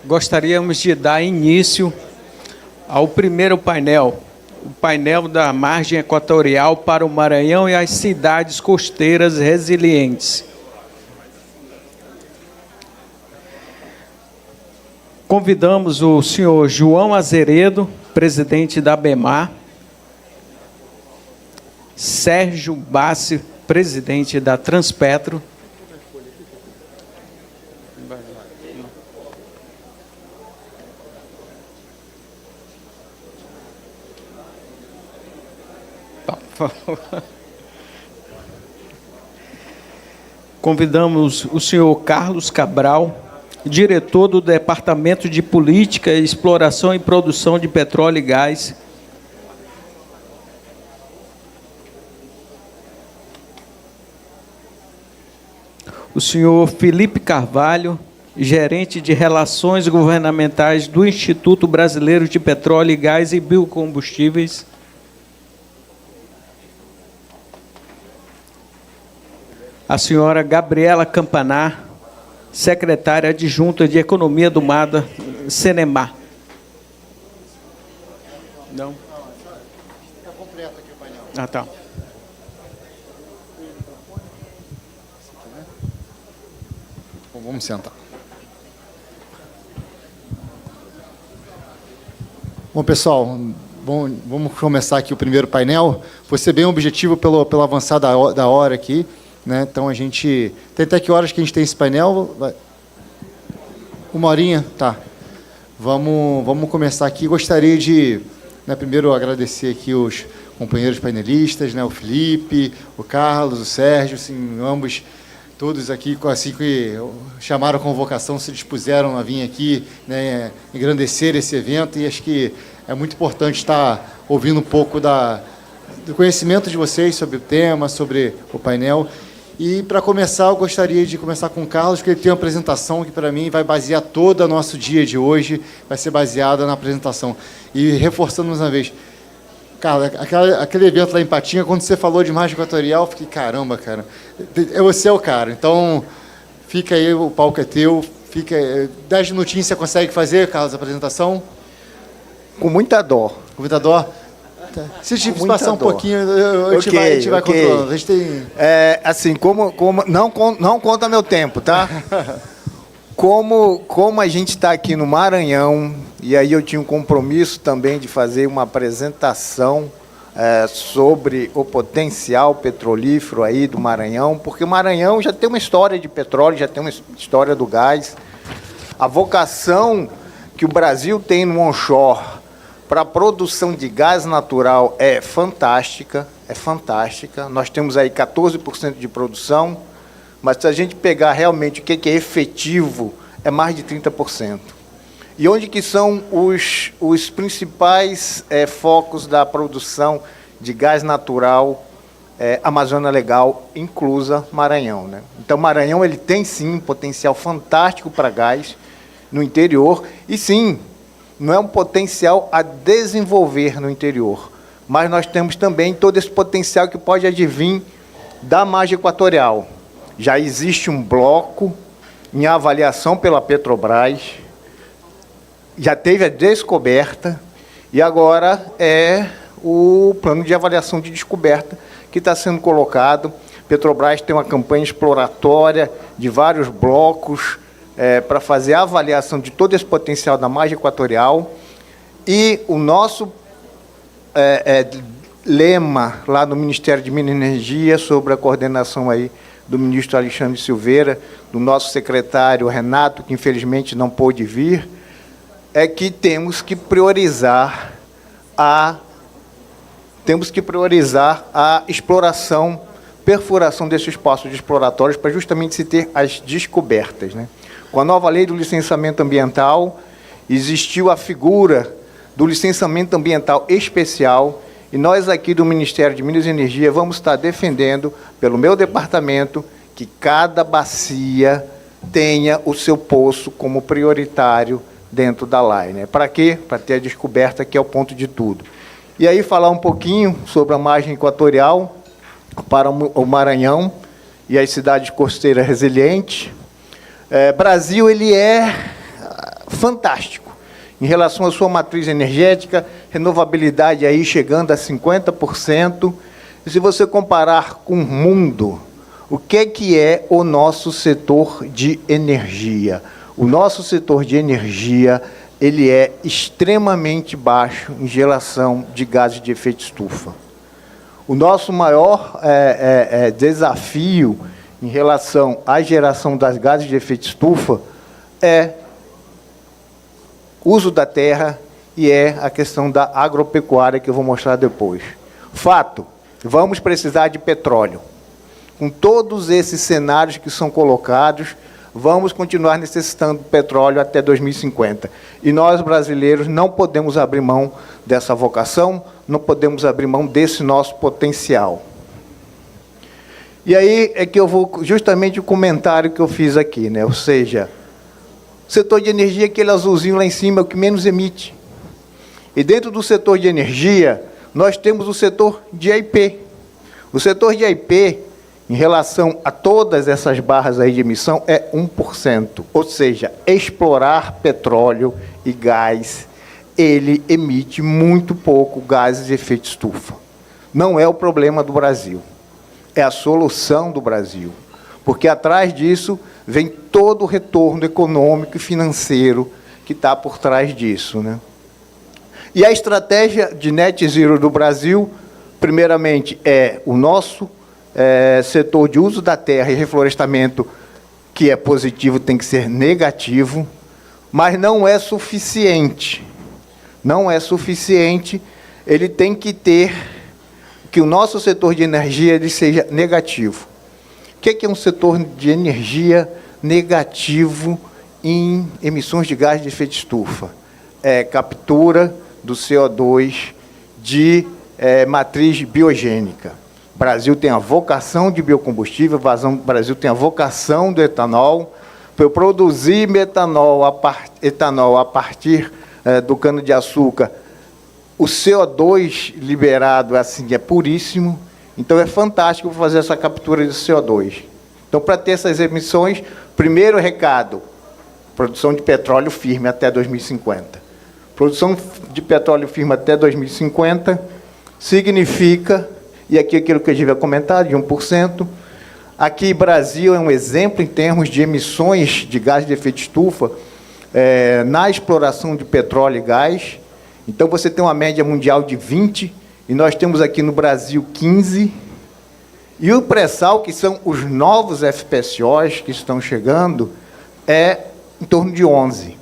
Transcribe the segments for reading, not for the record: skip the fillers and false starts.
Gostaríamos de dar início ao primeiro painel, o painel da margem equatorial para o Maranhão e as cidades costeiras resilientes. Convidamos o senhor João Azeredo, presidente da ABEMAR, Sérgio Bassi, presidente da Transpetro, convidamos o senhor Carlos Cabral, diretor do Departamento de Política, Exploração e Produção de Petróleo e Gás. O senhor Felipe Carvalho, gerente de Relações Governamentais do Instituto Brasileiro de Petróleo e Gás e Biocombustíveis. A senhora Gabriela Campanar, secretária adjunta de Economia do MADA, Cenemar. Não? Está completo aqui o painel. Ah, tá. Bom, vamos sentar. Bom, pessoal, vamos começar aqui o primeiro painel. Foi ser bem objetivo pelo avançar da hora aqui, né? Então, a gente... Tem até que horas que a gente tem esse painel? Uma horinha? Tá. Vamos começar aqui. Gostaria de, né, primeiro, agradecer aqui os companheiros painelistas, né, o Felipe, o Carlos, o Sérgio, assim, ambos, todos aqui, assim que chamaram a convocação, se dispuseram a vir aqui, né, engrandecer esse evento, e acho que é muito importante estar ouvindo um pouco do conhecimento de vocês sobre o tema, sobre o painel. E, para começar, eu gostaria de começar com o Carlos, porque ele tem uma apresentação que, para mim, vai basear todo o nosso dia de hoje, vai ser baseada na apresentação. E, reforçando mais uma vez, cara, aquele evento lá em Patinga, quando você falou de margem equatorial, eu fiquei, caramba, cara, você é o cara. Então, fica aí, o palco é teu. 10 minutinhos você consegue fazer, Carlos, a apresentação? Com muita dó. Com muita dó? Se te passar um pouquinho, a gente vai controlando. A gente tem... assim, não conta meu tempo, tá? Como a gente está aqui no Maranhão, e aí eu tinha um compromisso também de fazer uma apresentação sobre o potencial petrolífero aí do Maranhão, porque o Maranhão já tem uma história de petróleo, já tem uma história do gás. A vocação que o Brasil tem no onshore para a produção de gás natural é fantástica, Nós temos aí 14% de produção, mas se a gente pegar realmente o que é efetivo, é mais de 30%. E onde que são os principais focos da produção de gás natural, Amazônia Legal, inclusa Maranhão, né? Então, Maranhão ele tem, sim, um potencial fantástico para gás no interior, e, sim, não é um potencial a desenvolver no interior, mas nós temos também todo esse potencial que pode advir da margem equatorial. Já existe um bloco em avaliação pela Petrobras, já teve a descoberta, e agora é o plano de avaliação de descoberta que está sendo colocado. Petrobras tem uma campanha exploratória de vários blocos, para fazer a avaliação de todo esse potencial da margem equatorial, e o nosso lema lá no Ministério de Minas e Energia, sobre a coordenação aí do ministro Alexandre Silveira, do nosso secretário Renato, que infelizmente não pôde vir, é que temos que priorizar a exploração, perfuração desses poços exploratórios, para justamente se ter as descobertas, né? Com a nova lei do licenciamento ambiental, existiu a figura do licenciamento ambiental especial, e nós aqui do Ministério de Minas e Energia vamos estar defendendo, pelo meu departamento, que cada bacia tenha o seu poço como prioritário dentro da lei, né? Para quê? Para ter a descoberta, que é o ponto de tudo. E aí falar um pouquinho sobre a margem equatorial para o Maranhão e as cidades costeiras resilientes. Brasil, ele é fantástico em relação à sua matriz energética, renovabilidade aí chegando a 50%. E se você comparar com o mundo, o que é o nosso setor de energia? O nosso setor de energia, ele é extremamente baixo em relação de gases de efeito estufa. O nosso maior desafio em relação à geração das gases de efeito estufa é uso da terra e é a questão da agropecuária, que eu vou mostrar depois. Fato, vamos precisar de petróleo. Com todos esses cenários que são colocados, vamos continuar necessitando de petróleo até 2050. E nós, brasileiros, não podemos abrir mão dessa vocação, não podemos abrir mão desse nosso potencial. E aí é que eu vou, justamente o comentário que eu fiz aqui, né? Ou seja, o setor de energia, aquele azulzinho lá em cima, é o que menos emite. E dentro do setor de energia, nós temos o setor de IP. O setor de IP, em relação a todas essas barras aí de emissão, é 1%. Ou seja, explorar petróleo e gás, ele emite muito pouco gases de efeito estufa. Não é o problema do Brasil, é a solução do Brasil. Porque atrás disso vem todo o retorno econômico e financeiro que está por trás disso, né? E a estratégia de net zero do Brasil, primeiramente, é o nosso setor de uso da terra e reflorestamento, que é positivo, tem que ser negativo, mas não é suficiente. Não é suficiente, ele tem que ter que o nosso setor de energia ele seja negativo. O que é um setor de energia negativo em emissões de gás de efeito estufa? É captura do CO2 de matriz biogênica. O Brasil tem a vocação de biocombustível, o Brasil tem a vocação do etanol. Para eu produzir etanol a partir do cana-de-açúcar, o CO2 liberado assim, é puríssimo, então é fantástico fazer essa captura de CO2. Então, para ter essas emissões, primeiro recado, produção de petróleo firme até 2050. Produção de petróleo firme até 2050 significa, e aqui aquilo que eu já havia comentado, de 1%, aqui Brasil é um exemplo em termos de emissões de gás de efeito estufa na exploração de petróleo e gás. Então, você tem uma média mundial de 20, e nós temos aqui no Brasil 15, e o pré-sal, que são os novos FPSOs que estão chegando, é em torno de 11.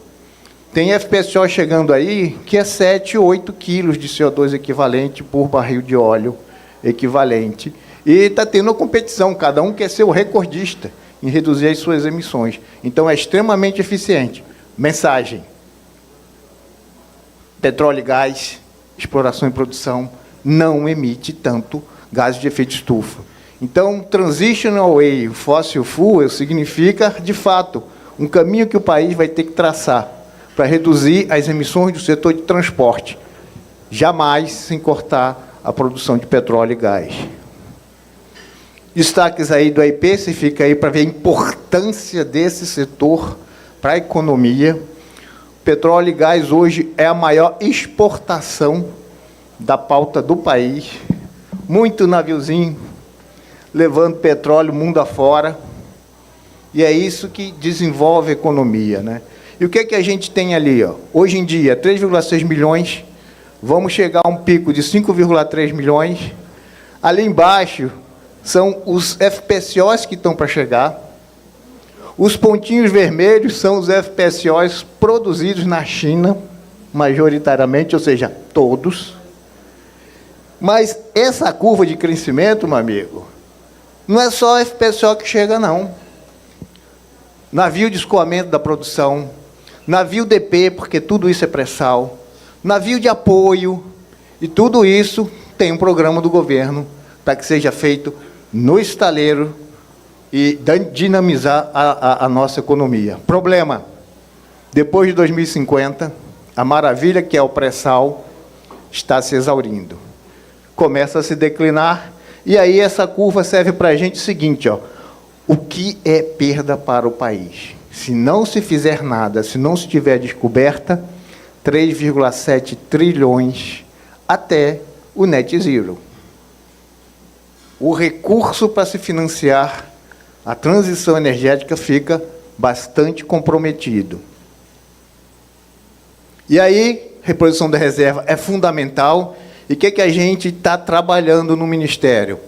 Tem FPSO chegando aí que é 7 ou 8 quilos de CO2 equivalente por barril de óleo equivalente. E está tendo uma competição, cada um quer ser o recordista em reduzir as suas emissões. Então, é extremamente eficiente. Mensagem: petróleo e gás, exploração e produção, não emite tanto gases de efeito estufa. Então, transitional away fossil fuel significa, de fato, um caminho que o país vai ter que traçar para reduzir as emissões do setor de transporte, jamais sem cortar a produção de petróleo e gás. Destaques aí do IP, você fica aí para ver a importância desse setor para a economia. Petróleo e gás hoje é a maior exportação da pauta do país. Muito naviozinho levando petróleo mundo afora. E é isso que desenvolve a economia, né? E o que é que a gente tem ali, ó? Hoje em dia, 3,6 milhões, vamos chegar a um pico de 5,3 milhões. Ali embaixo são os FPSOs que estão para chegar. Os pontinhos vermelhos são os FPSOs produzidos na China, majoritariamente, ou seja, todos. Mas essa curva de crescimento, meu amigo, não é só FPSO que chega, não. Navio de escoamento da produção, navio DP, porque tudo isso é pré-sal, navio de apoio, e tudo isso tem um programa do governo para que seja feito no estaleiro e dinamizar a nossa economia. Problema: depois de 2050, a maravilha que é o pré-sal está se exaurindo. Começa a se declinar, e aí essa curva serve para a gente o seguinte, ó, o que é perda para o país? se não se fizer nada, se não se tiver descoberta, 3,7 trilhões até o net zero. O recurso para se financiar a transição energética fica bastante comprometido. E aí, reposição da reserva é fundamental. E o que a gente está trabalhando no Ministério?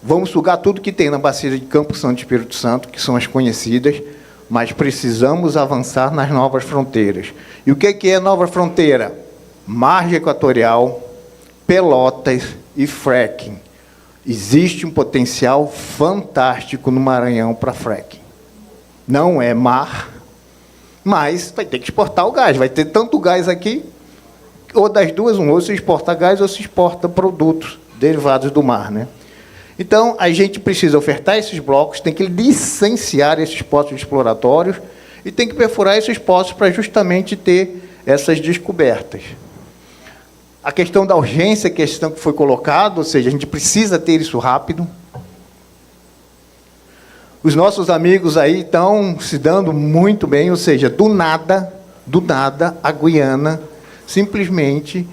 Vamos sugar tudo que tem na bacia de Campo Santo e Espírito Santo, que são as conhecidas, mas precisamos avançar nas novas fronteiras. E o que é nova fronteira? Margem Equatorial, Pelotas e fracking. Existe um potencial fantástico no Maranhão para fracking. Não é mar, mas vai ter que exportar o gás. Vai ter tanto gás aqui, ou das duas, ou se exporta gás ou se exporta produtos derivados do mar, né? Então, a gente precisa ofertar esses blocos, tem que licenciar esses poços exploratórios e tem que perfurar esses poços para justamente ter essas descobertas. A questão da urgência, a questão que foi colocada, ou seja, a gente precisa ter isso rápido. Os nossos amigos aí estão se dando muito bem, ou seja, do nada, a Guiana simplesmente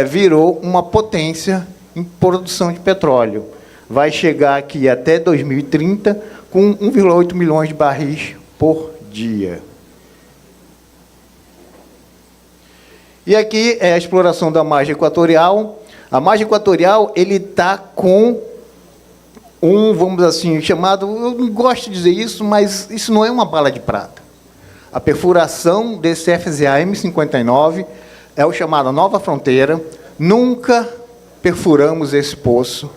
virou uma potência em produção de petróleo. Vai chegar aqui até 2030 com 1,8 milhões de barris por dia. E aqui é a exploração da margem equatorial. A margem equatorial, ele está com vamos assim, chamado, eu não gosto de dizer isso, mas isso não é uma bala de prata. A perfuração desse FZA M59 é o chamado Nova Fronteira. Nunca perfuramos esse poço.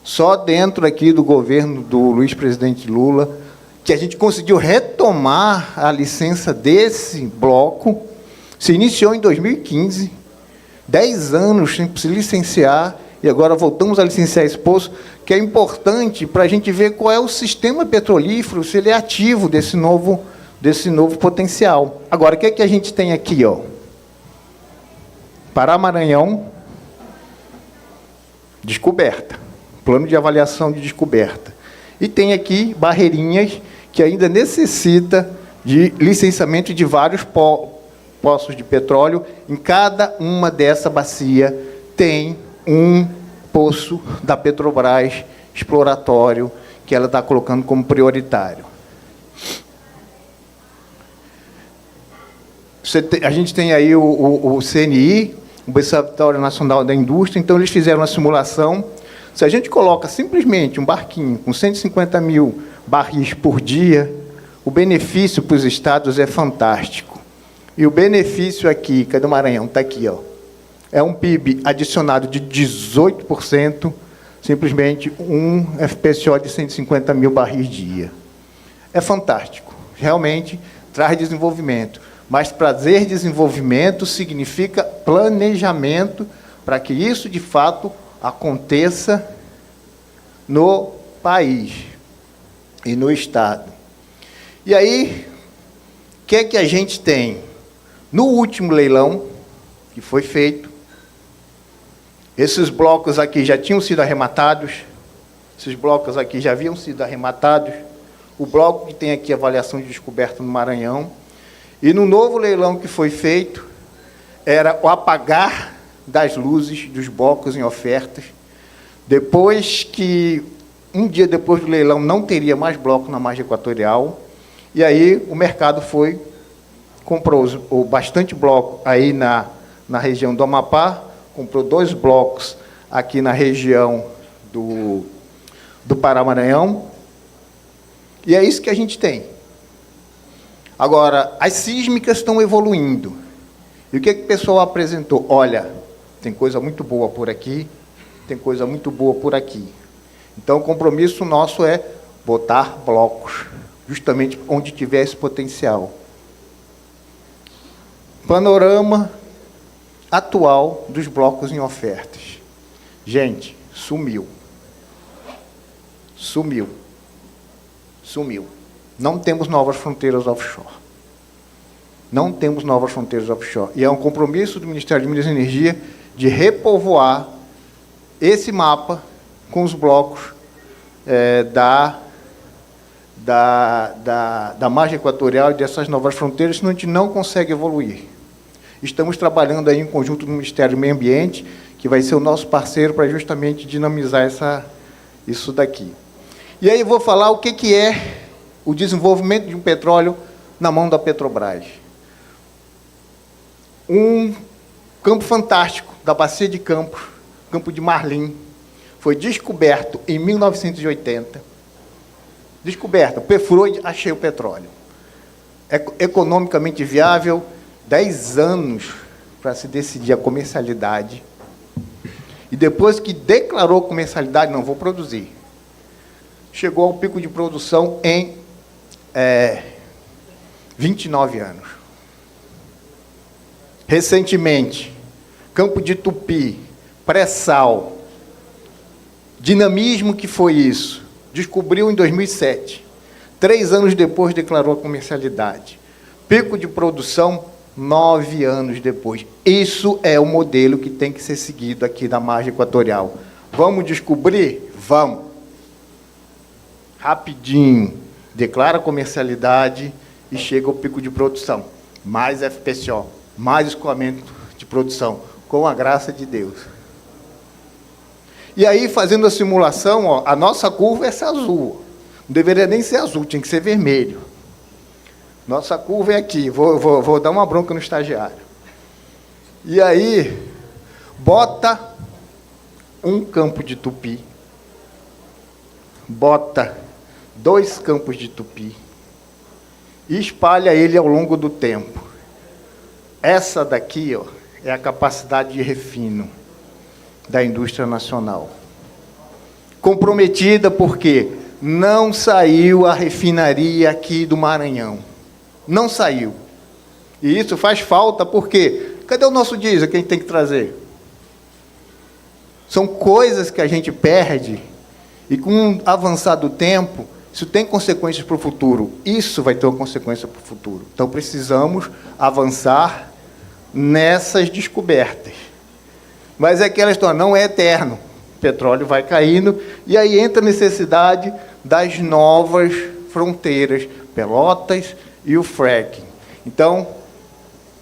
Só dentro aqui do governo do Luiz Presidente Lula, que a gente conseguiu retomar a licença desse bloco. Se iniciou em 2015, 10 anos sem se licenciar, e agora voltamos a licenciar esse poço, que é importante para a gente ver qual é o sistema petrolífero, se ele é ativo desse novo potencial. Agora, o que é que a gente tem aqui? Pará Maranhão, descoberta. Plano de avaliação de descoberta. E tem aqui Barreirinhas, que ainda necessita de licenciamento de vários poços de petróleo. Em cada uma dessa bacia tem um poço da Petrobras exploratório que ela está colocando como prioritário. A gente tem aí o CNI, o Observatório Nacional da Indústria, então eles fizeram uma simulação. Se a gente coloca simplesmente um barquinho com 150 mil barris por dia, o benefício para os estados é fantástico. E o benefício aqui, cadê o Maranhão? Está aqui, é um PIB adicionado de 18%, simplesmente um FPSO de 150 mil barris dia. É fantástico, realmente traz desenvolvimento. Mas trazer desenvolvimento significa planejamento para que isso, de fato, aconteça no país e no Estado. E aí, o que é que a gente tem? No último leilão que foi feito, esses blocos aqui já tinham sido arrematados, esses blocos aqui já haviam sido arrematados, o bloco que tem aqui avaliação de descoberta no Maranhão, e no novo leilão que foi feito, era o apagar das luzes dos blocos em ofertas, depois que, um dia depois do leilão, não teria mais bloco na margem equatorial, e aí o mercado comprou bastante bloco aí na região do Amapá, comprou 2 blocos aqui na região do Pará-Maranhão, e é isso que a gente tem. Agora, as sísmicas estão evoluindo. E o que o pessoal apresentou? Olha, tem coisa muito boa por aqui, tem coisa muito boa por aqui. Então, o compromisso nosso é botar blocos, justamente onde tiver esse potencial. Panorama atual dos blocos em ofertas. Gente, sumiu. Sumiu. Sumiu. Não temos novas fronteiras offshore. Não temos novas fronteiras offshore. E é um compromisso do Ministério de Minas e Energia de repovoar esse mapa com os blocos da margem equatorial e dessas novas fronteiras, senão a gente não consegue evoluir. Estamos trabalhando aí em conjunto no Ministério do Meio Ambiente, que vai ser o nosso parceiro para justamente dinamizar isso daqui. E aí eu vou falar o que é o desenvolvimento de um petróleo na mão da Petrobras. Um campo fantástico da Bacia de Campos, Campo de Marlim, foi descoberto em 1980. Descoberto, perfurou e achei o petróleo. Economicamente viável, 10 anos para se decidir a comercialidade. E depois que declarou comercialidade, não vou produzir. Chegou ao pico de produção em 29 anos. Recentemente, Campo de Tupi, pré-sal, dinamismo que foi isso? Descobriu em 2007. 3 anos depois declarou a comercialidade. Pico de produção, 9 anos depois. Isso é o modelo que tem que ser seguido aqui na margem equatorial. Vamos descobrir? Vamos. Rapidinho. Declara a comercialidade e chega ao pico de produção. Mais FPSO, mais escoamento de produção, com a graça de Deus. E aí, fazendo a simulação, ó, a nossa curva é essa azul. Não deveria nem ser azul, tinha que ser vermelho. Nossa curva é aqui. Vou dar uma bronca no estagiário. E aí, bota um campo de tupi, bota 2 campos de tupi e espalha ele ao longo do tempo. Essa daqui, ó, é a capacidade de refino da indústria nacional. Comprometida porque não saiu a refinaria aqui do Maranhão. Não saiu. E isso faz falta porque... Cadê o nosso diesel que a gente tem que trazer? São coisas que a gente perde e com o avançar do tempo, isso tem consequências para o futuro. Isso vai ter uma consequência para o futuro. Então, precisamos avançar nessas descobertas. Mas é aquela história, não é eterno. O petróleo vai caindo e aí entra a necessidade das novas fronteiras, Pelotas e o fracking. Então,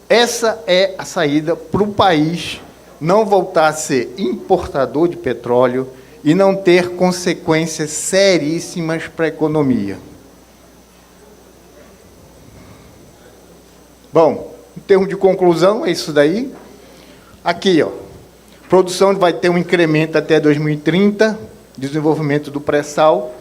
essa é a saída para o país não voltar a ser importador de petróleo e não ter consequências seríssimas para a economia. Bom, em termos de conclusão, é isso daí. Aqui, ó, produção vai ter um incremento até 2030, desenvolvimento do pré-sal,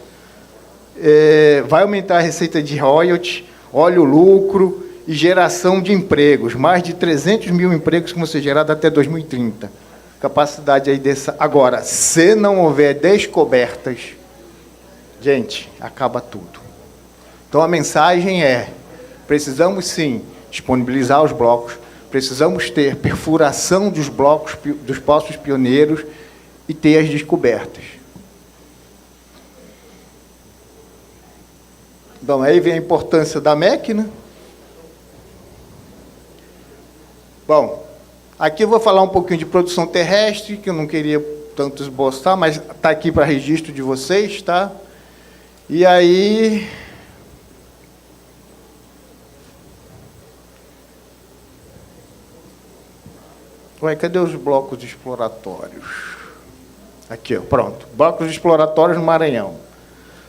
vai aumentar a receita de royalties, olha o lucro e geração de empregos, mais de 300 mil empregos que vão ser gerados até 2030. Capacidade aí dessa... Agora, se não houver descobertas, gente, acaba tudo. Então, a mensagem é, precisamos, sim, disponibilizar os blocos, precisamos ter perfuração dos blocos, dos poços pioneiros e ter as descobertas. Então, aí vem a importância da MEC, né? Bom, aqui eu vou falar um pouquinho de produção terrestre, que eu não queria tanto esboçar, mas está aqui para registro de vocês, tá? E aí... Ué, cadê os blocos exploratórios? Aqui, ó, pronto. Blocos exploratórios no Maranhão.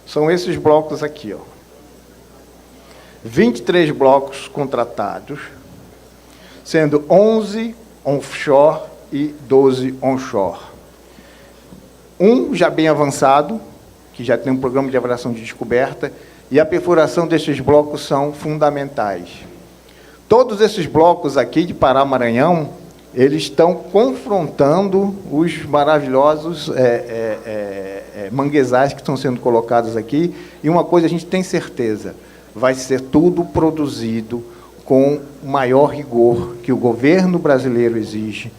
São esses blocos aqui, ó. 23 blocos contratados, sendo 11 offshore e 12 onshore. Um já bem avançado, que já tem um programa de avaliação de descoberta, e a perfuração desses blocos são fundamentais. Todos esses blocos aqui de Pará-Maranhão, eles estão confrontando os maravilhosos manguezais que estão sendo colocados aqui, e uma coisa a gente tem certeza, vai ser tudo produzido com o maior rigor que o governo brasileiro exige,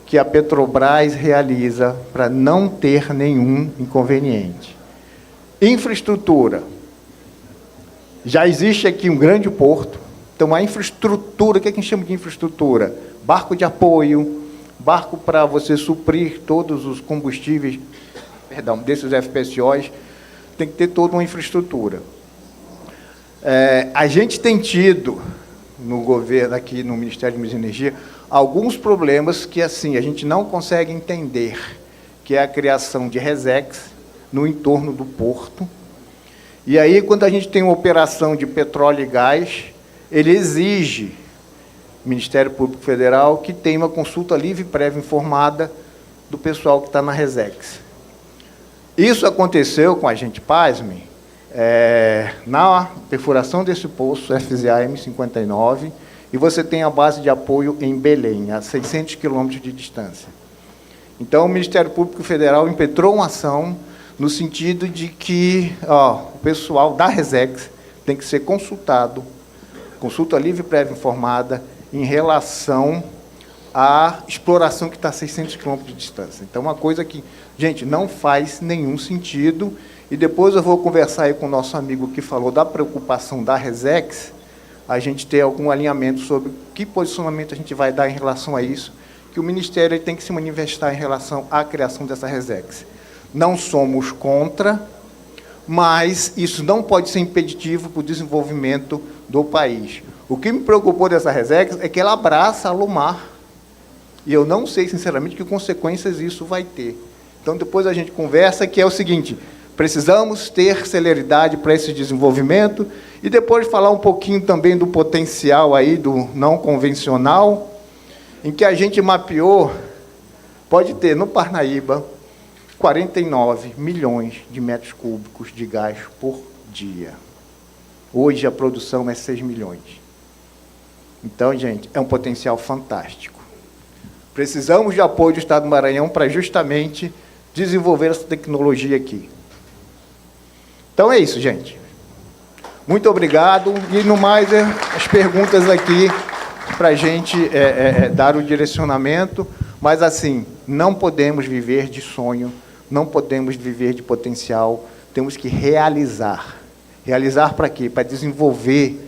que a Petrobras realiza para não ter nenhum inconveniente. Infraestrutura. Já existe aqui um grande porto, então a infraestrutura, o que a gente chama de infraestrutura? Barco de apoio, barco para você suprir todos os combustíveis, desses FPSOs, tem que ter toda uma infraestrutura. A gente tem tido, no governo, aqui no Ministério de Minas e Energia, alguns problemas que assim a gente não consegue entender, que é a criação de resex no entorno do porto. E aí, quando a gente tem uma operação de petróleo e gás, ele exige, o Ministério Público Federal, que tenha uma consulta livre e prévia informada do pessoal que está na resex. Isso aconteceu com a gente, pasmem, na perfuração desse poço, FZA M59, e você tem a base de apoio em Belém, a 600 quilômetros de distância. Então, o Ministério Público Federal impetrou uma ação no sentido de que o pessoal da resex tem que ser consultado, consulta livre e prévia informada, em relação à exploração que está a 600 quilômetros de distância. Então, uma coisa que, gente, não faz nenhum sentido. E depois eu vou conversar aí com o nosso amigo que falou da preocupação da resex, a gente ter algum alinhamento sobre que posicionamento a gente vai dar em relação a isso, que o Ministério tem que se manifestar em relação à criação dessa resex. Não somos contra, mas isso não pode ser impeditivo para o desenvolvimento do país. O que me preocupou dessa resex é que ela abraça a Alumar, e eu não sei, sinceramente, que consequências isso vai ter. Então, depois a gente conversa, que é o seguinte: precisamos ter celeridade para esse desenvolvimento, e depois falar um pouquinho também do potencial aí do não convencional, em que a gente mapeou, pode ter no Parnaíba 49 milhões de metros cúbicos de gás por dia. Hoje a produção é 6 milhões. Então, gente, é um potencial fantástico. Precisamos de apoio do Estado do Maranhão para justamente desenvolver essa tecnologia aqui. Então é isso, gente. Muito obrigado. E, no mais, as perguntas aqui para a gente dar o direcionamento. Mas, assim, não podemos viver de sonho, não podemos viver de potencial, temos que realizar. Realizar para quê? Para desenvolver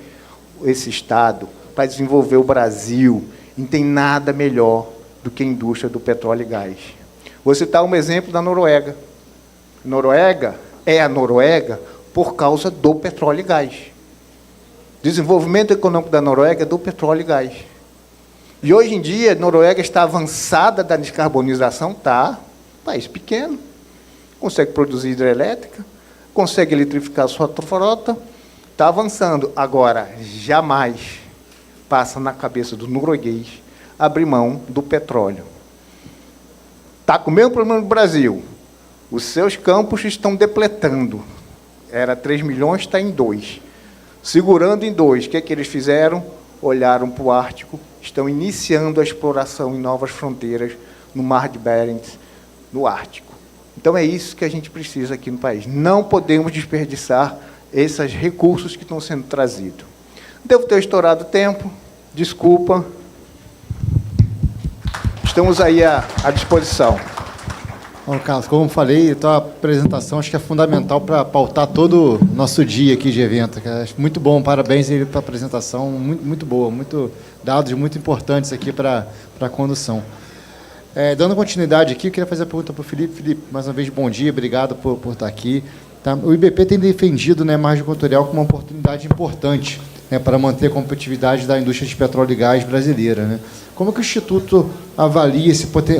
esse Estado, para desenvolver o Brasil. Não tem nada melhor do que a indústria do petróleo e gás. Vou citar um exemplo da Noruega. Noruega é a Noruega por causa do petróleo e gás. Desenvolvimento econômico da Noruega é do petróleo e gás. E hoje em dia, a Noruega está avançada da descarbonização, está, país pequeno, consegue produzir hidrelétrica, consegue eletrificar a sua frota, está avançando. Agora, jamais passa na cabeça do norueguês abrir mão do petróleo. Está com o mesmo problema do Brasil. Os seus campos estão depletando. Era 3 milhões, está em 2. Segurando em 2, o que é que eles fizeram? Olharam para o Ártico, estão iniciando a exploração em novas fronteiras, no Mar de Barents, no Ártico. Então, é isso que a gente precisa aqui no país. Não podemos desperdiçar esses recursos que estão sendo trazidos. Devo ter estourado o tempo, desculpa. Estamos aí à disposição. Bom, Carlos, como eu falei, a tua apresentação acho que é fundamental para pautar todo o nosso dia aqui de evento. Acho muito bom, parabéns aí pela apresentação, muito boa, muito dados muito importantes aqui para a condução. Dando continuidade aqui, eu queria fazer a pergunta para o Felipe. Felipe, mais uma vez, bom dia, obrigado por estar aqui. Tá? O IBP tem defendido, né, a margem equatorial como uma oportunidade importante, né, para manter a competitividade da indústria de petróleo e gás brasileira, né? Como é que o Instituto avalia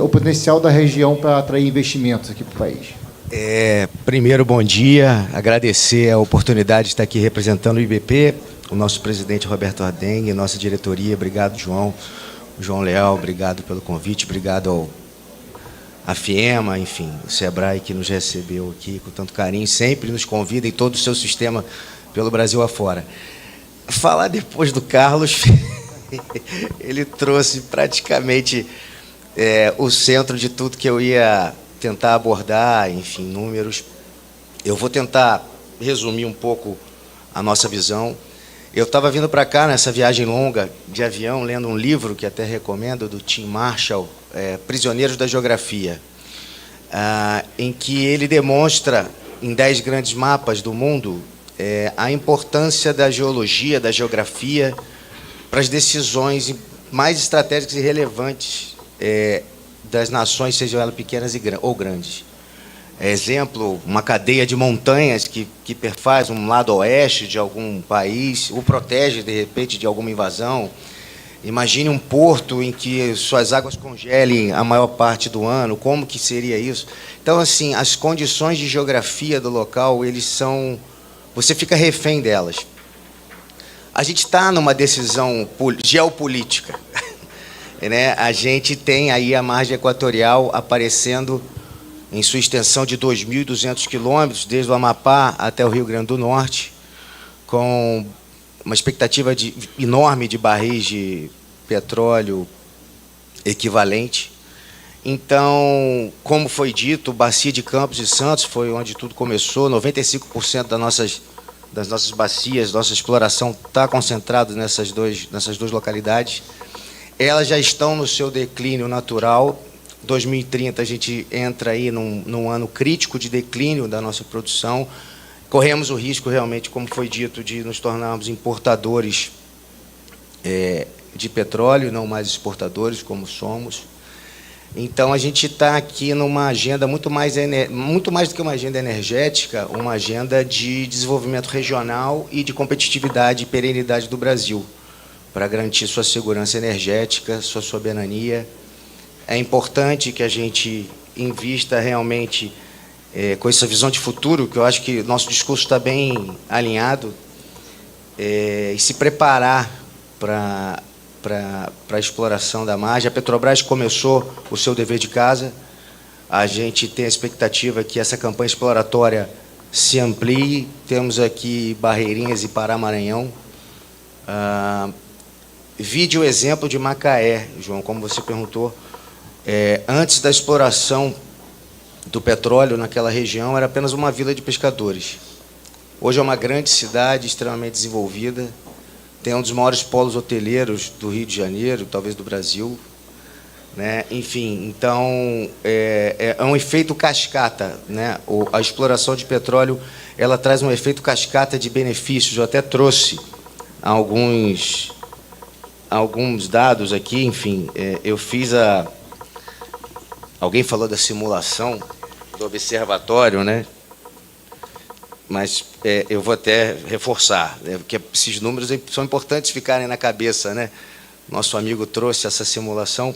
o potencial da região para atrair investimentos aqui para o país? Primeiro, bom dia. Agradecer a oportunidade de estar aqui representando o IBP, o nosso presidente Roberto Ardengue, nossa diretoria. Obrigado, João Leal, obrigado pelo convite, obrigado à FIEMA, enfim, o SEBRAE que nos recebeu aqui com tanto carinho, sempre nos convida em todo o seu sistema pelo Brasil afora. Falar depois do Carlos... Ele trouxe praticamente o centro de tudo que eu ia tentar abordar, enfim, números. Eu vou tentar resumir um pouco a nossa visão. Eu estava vindo para cá, nessa viagem longa de avião, lendo um livro que até recomendo, do Tim Marshall, Prisioneiros da Geografia, em que ele demonstra, em 10 grandes mapas do mundo, a importância da geologia, da geografia, para as decisões mais estratégicas e relevantes das nações, sejam elas pequenas ou grandes. exemplo, uma cadeia de montanhas que perfaz um lado oeste de algum país, o protege, de repente, de alguma invasão. Imagine um porto em que suas águas congelem a maior parte do ano, como que seria isso? Então, assim, as condições de geografia do local, eles são... Você fica refém delas. A gente está numa decisão geopolítica, né? A gente tem aí a margem equatorial aparecendo em sua extensão de 2.200 quilômetros, desde o Amapá até o Rio Grande do Norte, com uma expectativa enorme de barris de petróleo equivalente. Então, como foi dito, Bacia de Campos e Santos foi onde tudo começou. 95% das nossas bacias, nossa exploração está concentrado nessas duas localidades. Elas já estão no seu declínio natural. 2030 a gente entra aí num ano crítico de declínio da nossa produção. Corremos o risco, realmente, como foi dito, de nos tornarmos importadores de petróleo, não mais exportadores, como somos. Então, a gente está aqui numa agenda muito mais do que uma agenda energética, uma agenda de desenvolvimento regional e de competitividade e perenidade do Brasil, para garantir sua segurança energética, sua soberania. É importante que a gente invista realmente com essa visão de futuro, que eu acho que nosso discurso está bem alinhado, e se preparar para a exploração da margem. A Petrobras começou o seu dever de casa. A gente tem a expectativa que essa campanha exploratória se amplie. Temos aqui Barreirinhas e Pará-Maranhão. Vide o exemplo de Macaé, João, como você perguntou. Antes da exploração do petróleo naquela região, era apenas uma vila de pescadores. Hoje é uma grande cidade, extremamente desenvolvida, tem um dos maiores polos hoteleiros do Rio de Janeiro, talvez do Brasil, né? Enfim, então, é um efeito cascata, né? A exploração de petróleo, ela traz um efeito cascata de benefícios. Eu até trouxe alguns dados aqui, enfim, eu fiz Alguém falou da simulação do observatório, né? Mas eu vou até reforçar, porque esses números são importantes ficarem na cabeça, né? Nosso amigo trouxe essa simulação.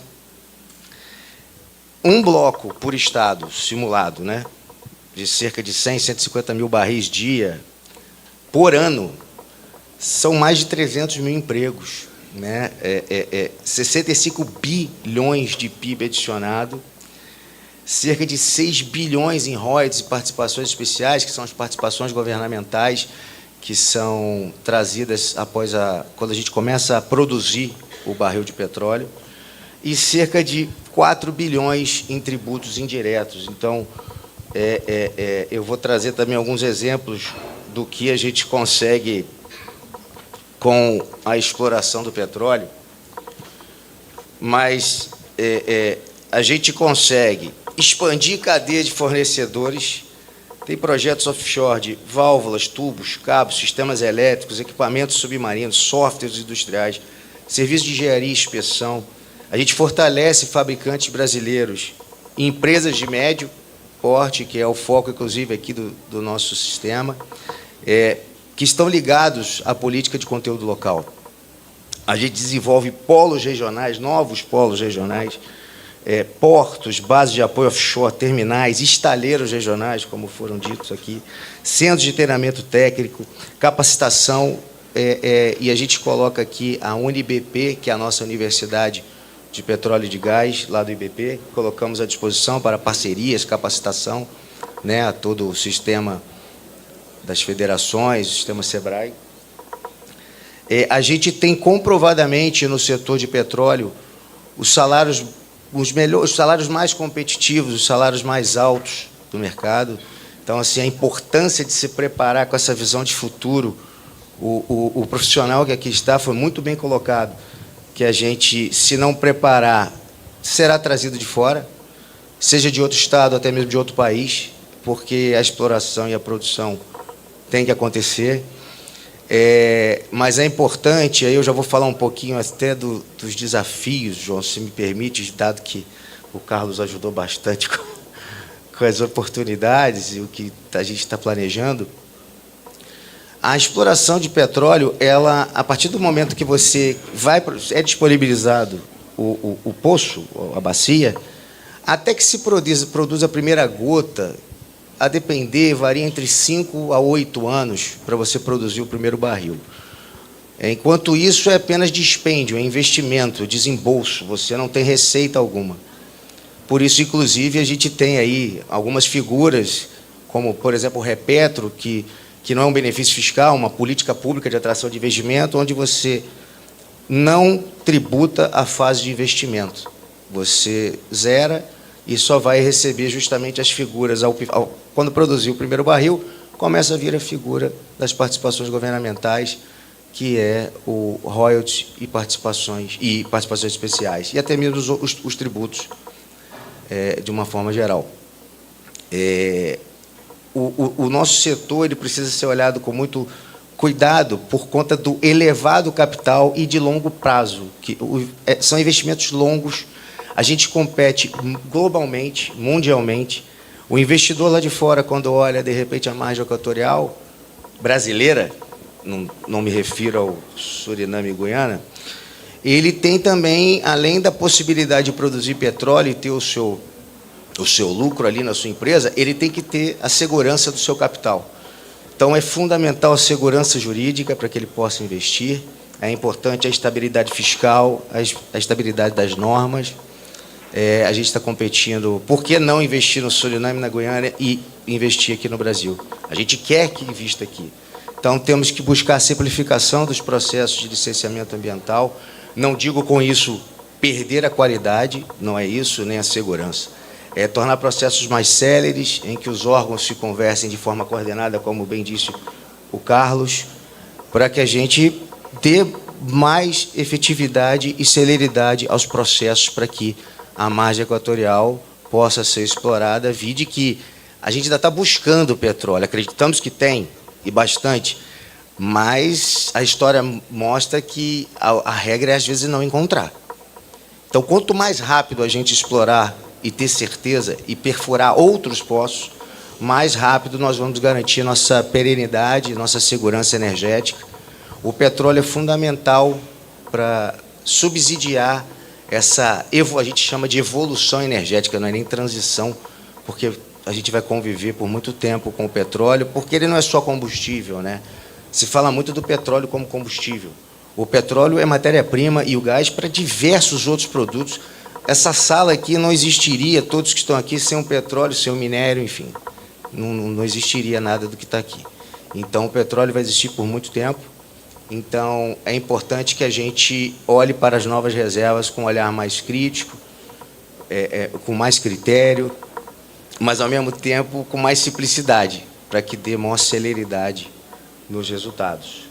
Um bloco por estado simulado, né? De cerca de 100, 150 mil barris dia por ano, são mais de 300 mil empregos, né? 65 bilhões de PIB adicionado, cerca de 6 bilhões em royalties e participações especiais, que são as participações governamentais que são trazidas quando a gente começa a produzir o barril de petróleo, e cerca de 4 bilhões em tributos indiretos. Então, eu vou trazer também alguns exemplos do que a gente consegue com a exploração do petróleo, mas a gente consegue expandir cadeia de fornecedores. Tem projetos offshore de válvulas, tubos, cabos, sistemas elétricos, equipamentos submarinos, softwares industriais, serviços de engenharia e inspeção. A gente fortalece fabricantes brasileiros e empresas de médio porte, que é o foco, inclusive, aqui do nosso sistema, que estão ligados à política de conteúdo local. A gente desenvolve polos regionais, novos polos regionais, portos, bases de apoio offshore, terminais, estaleiros regionais, como foram ditos aqui, centros de treinamento técnico, capacitação, e a gente coloca aqui a UniBP, que é a nossa Universidade de Petróleo e de Gás, lá do IBP, colocamos à disposição para parcerias, capacitação, né, a todo o sistema das federações, o sistema SEBRAE. A gente tem comprovadamente no setor de petróleo os salários mais competitivos, os salários mais altos do mercado. Então, assim, a importância de se preparar com essa visão de futuro. O profissional que aqui está foi muito bem colocado, que a gente, se não preparar, será trazido de fora, seja de outro estado, até mesmo de outro país, porque a exploração e a produção tem que acontecer. Mas é importante, aí eu já vou falar um pouquinho até dos desafios, João, se me permite, dado que o Carlos ajudou bastante com as oportunidades e o que a gente está planejando, a exploração de petróleo, ela, a partir do momento que você é disponibilizado o poço, a bacia, até que se produza a primeira gota, a depender, varia entre 5 a 8 anos para você produzir o primeiro barril. Enquanto isso, é apenas dispêndio, é investimento, desembolso, você não tem receita alguma. Por isso, inclusive, a gente tem aí algumas figuras, como, por exemplo, o Repetro, que não é um benefício fiscal, uma política pública de atração de investimento, onde você não tributa a fase de investimento. Você zera e só vai receber justamente as figuras. Quando produzir o primeiro barril, começa a vir a figura das participações governamentais, que é o royalties e participações especiais, e até mesmo os tributos, de uma forma geral. O nosso setor ele precisa ser olhado com muito cuidado por conta do elevado capital e de longo prazo, que são investimentos longos. A gente compete globalmente, mundialmente. O investidor lá de fora, quando olha, de repente, a margem equatorial brasileira, não me refiro ao Suriname e Guiana, ele tem também, além da possibilidade de produzir petróleo e ter o seu lucro ali na sua empresa, ele tem que ter a segurança do seu capital. Então, é fundamental a segurança jurídica para que ele possa investir, é importante a estabilidade fiscal, a estabilidade das normas. A gente está competindo, por que não investir no Suriname, na Guiana e investir aqui no Brasil? A gente quer que invista aqui. Então, temos que buscar a simplificação dos processos de licenciamento ambiental. Não digo com isso perder a qualidade, não é isso, nem a segurança. É tornar processos mais céleres, em que os órgãos se conversem de forma coordenada, como bem disse o Carlos, para que a gente dê mais efetividade e celeridade aos processos para que a margem equatorial possa ser explorada, vide que a gente ainda está buscando petróleo, acreditamos que tem, e bastante, mas a história mostra que a regra é, às vezes, não encontrar. Então, quanto mais rápido a gente explorar e ter certeza e perfurar outros poços, mais rápido nós vamos garantir nossa perenidade, nossa segurança energética. O petróleo é fundamental para subsidiar a gente chama de evolução energética, não é nem transição, porque a gente vai conviver por muito tempo com o petróleo, porque ele não é só combustível, né? Se fala muito do petróleo como combustível. O petróleo é matéria-prima e o gás para diversos outros produtos. Essa sala aqui não existiria, todos que estão aqui, sem o petróleo, sem o minério, enfim. Não existiria nada do que está aqui. Então, o petróleo vai existir por muito tempo. Então, é importante que a gente olhe para as novas reservas com um olhar mais crítico, com mais critério, mas, ao mesmo tempo, com mais simplicidade, para que dê maior celeridade nos resultados.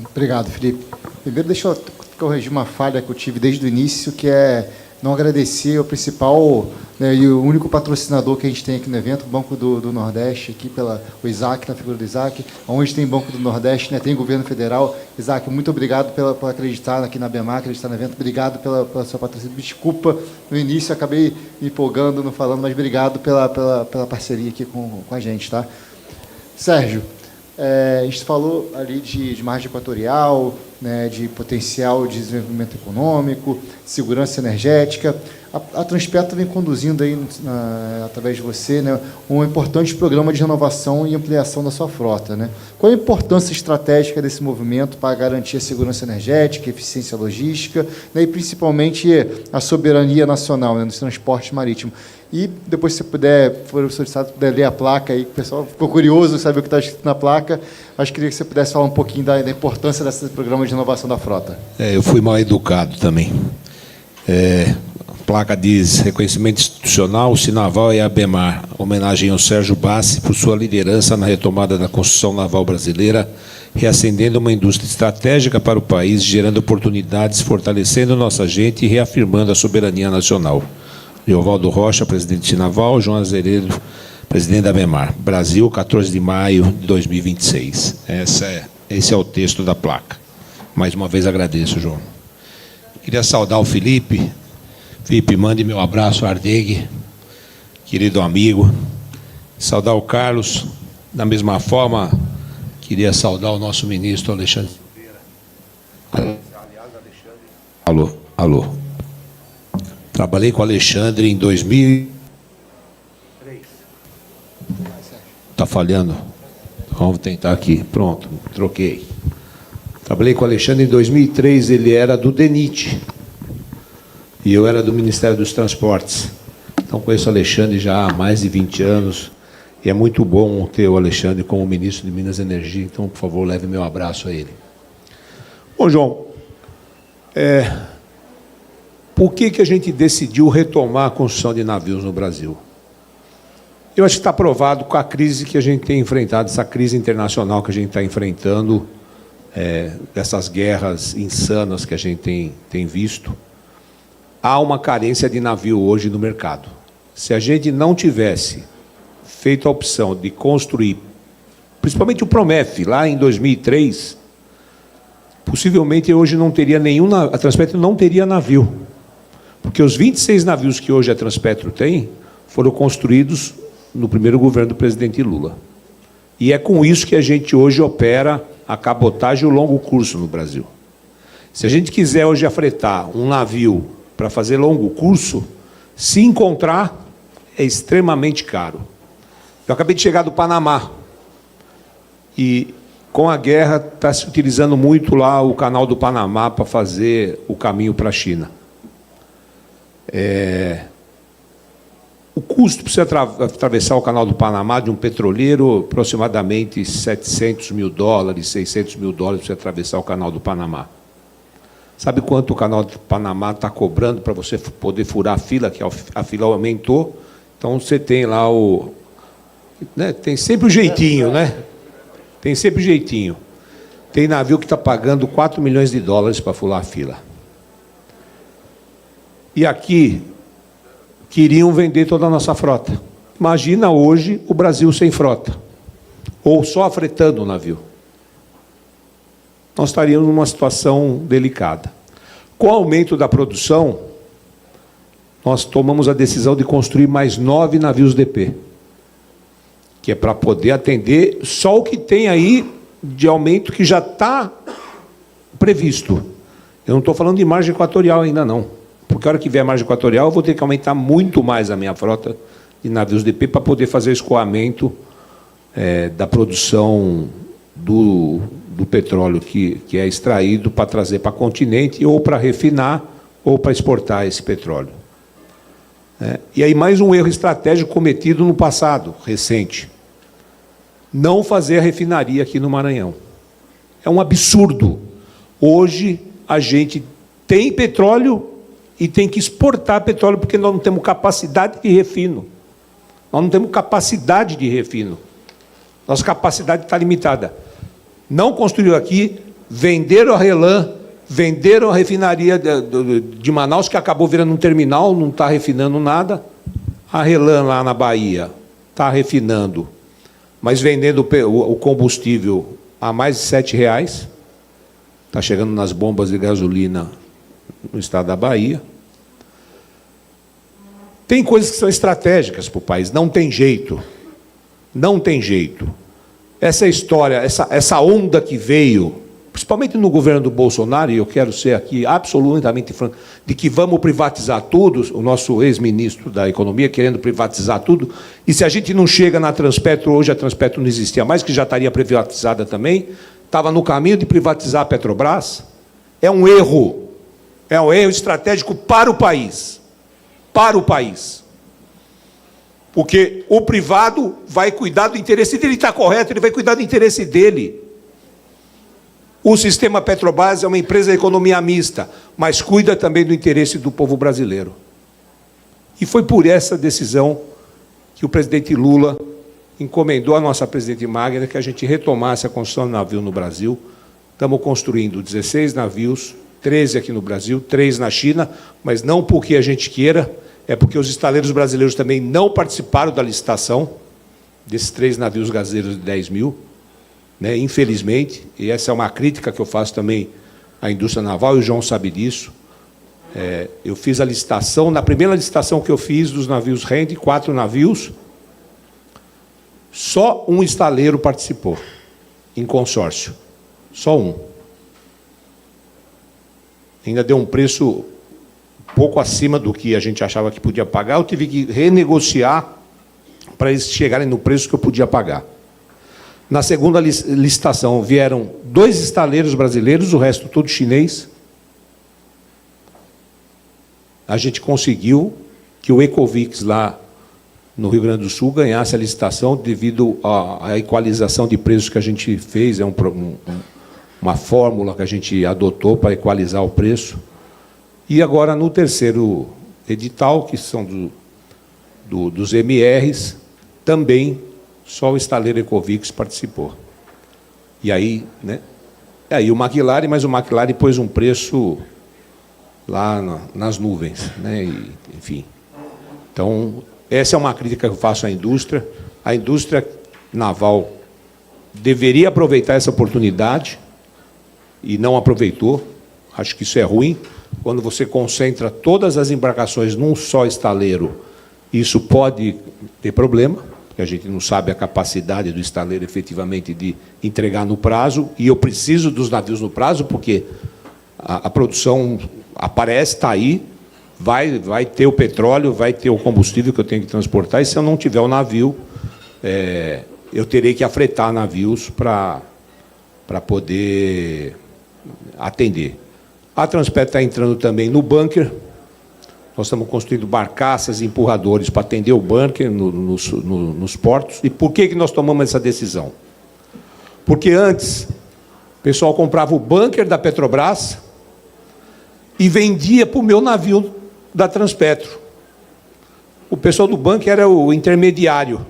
Obrigado, Felipe. Primeiro, deixa eu corrigir uma falha que eu tive desde o início, que é não agradecer ao principal, né, e o único patrocinador que a gente tem aqui no evento, o Banco do Nordeste, aqui o Isaac, na figura do Isaac, onde tem Banco do Nordeste, né, tem governo federal. Isaac, muito obrigado por acreditar aqui na BEMAR, acreditar no evento, obrigado pela sua patrocínio. Desculpa, no início acabei me empolgando, não falando, mas obrigado pela parceria aqui com a gente, tá? Sérgio, a gente falou ali de margem equatorial, né, de potencial de desenvolvimento econômico, segurança energética. A Transpetro vem conduzindo aí, através de você, né, um importante programa de renovação e ampliação da sua frota, né? Qual a importância estratégica desse movimento para garantir a segurança energética, eficiência logística, né, e principalmente a soberania nacional, né, nos transportes marítimos? E depois, se puder, for solicitado, puder ler a placa aí, o pessoal ficou curioso saber o que está escrito na placa, mas queria que você pudesse falar um pouquinho da importância desse programa de renovação da frota. Eu fui mal educado também. A placa diz: reconhecimento institucional, o Sinaval e a BEMAR, homenagem ao Sérgio Bassi por sua liderança na retomada da construção naval brasileira, reacendendo uma indústria estratégica para o país, gerando oportunidades, fortalecendo nossa gente e reafirmando a soberania nacional. Leovaldo Rocha, presidente do Sinaval, João Azeredo, presidente da BEMAR. Brasil, 14 de maio de 2026. Esse é o texto da placa. Mais uma vez agradeço, João. Queria saudar o Felipe. Felipe, mande meu abraço a Ardeg. querido amigo, saudar o Carlos. Da mesma forma, queria saudar o nosso ministro Alexandre Silveira. Alô. Trabalhei com o Alexandre em 2003. Está falhando? Vamos tentar aqui. Pronto, troquei. Trabalhei com o Alexandre em 2003, ele era do DENIT. E eu era do Ministério dos Transportes. Então, conheço o Alexandre já há mais de 20 anos. E é muito bom ter o Alexandre como ministro de Minas e Energia. Então, por favor, leve meu abraço a ele. Bom, João, por que a gente decidiu retomar a construção de navios no Brasil? Eu acho que está provado com a crise que a gente tem enfrentado, essa crise internacional que a gente está enfrentando, dessas guerras insanas que a gente tem visto. Há uma carência de navio hoje no mercado. Se a gente não tivesse feito a opção de construir, principalmente o Promef, lá em 2003, possivelmente hoje não teria a Transpetro não teria navio. Porque os 26 navios que hoje a Transpetro tem foram construídos no primeiro governo do presidente Lula. E é com isso que a gente hoje opera a cabotagem e o longo curso no Brasil. Se a gente quiser hoje afretar um navio para fazer longo curso, se encontrar, é extremamente caro. Eu acabei de chegar do Panamá. E, com a guerra, está se utilizando muito lá o canal do Panamá para fazer o caminho para a China. O custo para você atravessar o canal do Panamá de um petroleiro, aproximadamente $700 mil, $600 mil para você atravessar o canal do Panamá. Sabe quanto o canal do Panamá está cobrando para você poder furar a fila, que a fila aumentou? Então, você tem lá tem sempre o jeitinho, né? Tem sempre o jeitinho. Tem navio que está pagando $4 milhões para furar a fila. E aqui, queriam vender toda a nossa frota. Imagina hoje o Brasil sem frota, ou só afretando o navio. Nós estaríamos numa situação delicada. Com o aumento da produção, nós tomamos a decisão de construir mais 9 navios DP, que é para poder atender só o que tem aí de aumento que já está previsto. Eu não estou falando de margem equatorial ainda não, porque a hora que vier a margem equatorial eu vou ter que aumentar muito mais a minha frota de navios DP para poder fazer o escoamento da produção do petróleo que é extraído para trazer para o continente, ou para refinar, ou para exportar esse petróleo. E aí mais um erro estratégico cometido no passado, recente. Não fazer a refinaria aqui no Maranhão. É um absurdo. Hoje a gente tem petróleo e tem que exportar petróleo, porque nós não temos capacidade de refino. Nós não temos capacidade de refino. Nossa capacidade está limitada. Não construiu aqui, venderam a Relan, venderam a refinaria de Manaus, que acabou virando um terminal, não está refinando nada. A Relan, lá na Bahia, está refinando, mas vendendo o combustível a mais de R$7. Está chegando nas bombas de gasolina no estado da Bahia. Tem coisas que são estratégicas para o país, não tem jeito. Não tem jeito. Essa história, essa onda que veio, principalmente no governo do Bolsonaro, e eu quero ser aqui absolutamente franco, de que vamos privatizar tudo, o nosso ex-ministro da Economia querendo privatizar tudo, e se a gente não chega na Transpetro, hoje a Transpetro não existia mais, que já estaria privatizada também, estava no caminho de privatizar a Petrobras. É um erro estratégico para o país. Para o país. Porque o privado vai cuidar do interesse dele, ele está correto, ele vai cuidar do interesse dele. O sistema Petrobras é uma empresa de economia mista, mas cuida também do interesse do povo brasileiro. E foi por essa decisão que o presidente Lula encomendou à nossa presidente Magda que a gente retomasse a construção de navio no Brasil. Estamos construindo 16 navios, 13 aqui no Brasil, 3 na China, mas não porque a gente queira, é porque os estaleiros brasileiros também não participaram da licitação desses 3 navios gazeiros de 10 mil, né, infelizmente, e essa é uma crítica que eu faço também à indústria naval, e o João sabe disso. Eu fiz a licitação, na primeira licitação que eu fiz dos navios Rende, 4 navios, só um estaleiro participou, em consórcio, só um. Ainda deu um preço pouco acima do que a gente achava que podia pagar, eu tive que renegociar para eles chegarem no preço que eu podia pagar. Na segunda licitação vieram 2 estaleiros brasileiros, o resto todo chinês. A gente conseguiu que o Ecovix, lá no Rio Grande do Sul, ganhasse a licitação devido à equalização de preços que a gente fez, uma fórmula que a gente adotou para equalizar o preço. E agora, no terceiro edital, que são dos MRs, também só o estaleiro Ecovix participou. E aí, né? Aí o McLaren, mas o McLaren pôs um preço lá nas nuvens, né? E, enfim. Então, essa é uma crítica que eu faço à indústria. A indústria naval deveria aproveitar essa oportunidade e não aproveitou. Acho que isso é ruim. Quando você concentra todas as embarcações num só estaleiro, isso pode ter problema, porque a gente não sabe a capacidade do estaleiro efetivamente de entregar no prazo, e eu preciso dos navios no prazo, porque a produção aparece, está aí, vai ter o petróleo, vai ter o combustível que eu tenho que transportar, e se eu não tiver o navio, eu terei que afretar navios para poder atender. A Transpetro está entrando também no bunker. Nós estamos construindo barcaças e empurradores para atender o bunker nos portos. E por que nós tomamos essa decisão? Porque antes, o pessoal comprava o bunker da Petrobras e vendia para o meu navio da Transpetro. O pessoal do bunker era o intermediário.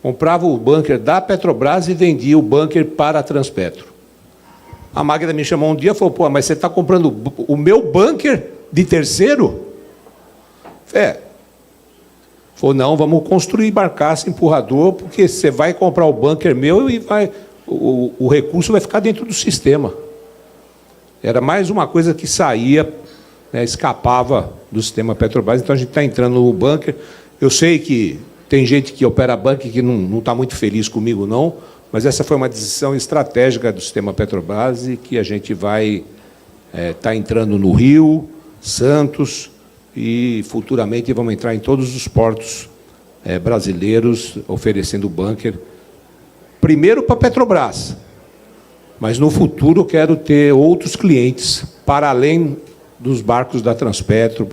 Comprava o bunker da Petrobras e vendia o bunker para a Transpetro. A Magda me chamou um dia e falou, pô, mas você está comprando o meu bunker de terceiro? Falou, não, vamos construir barcaça, empurrador, porque você vai comprar o bunker meu e o recurso vai ficar dentro do sistema. Era mais uma coisa que saía, né, escapava do sistema Petrobras, então a gente está entrando no bunker. Eu sei que tem gente que opera bunker que não está muito feliz comigo, não, mas essa foi uma decisão estratégica do sistema Petrobras e que a gente vai estar entrando no Rio, Santos e futuramente vamos entrar em todos os portos brasileiros oferecendo bunker, primeiro para a Petrobras, mas no futuro eu quero ter outros clientes para além dos barcos da Transpetro,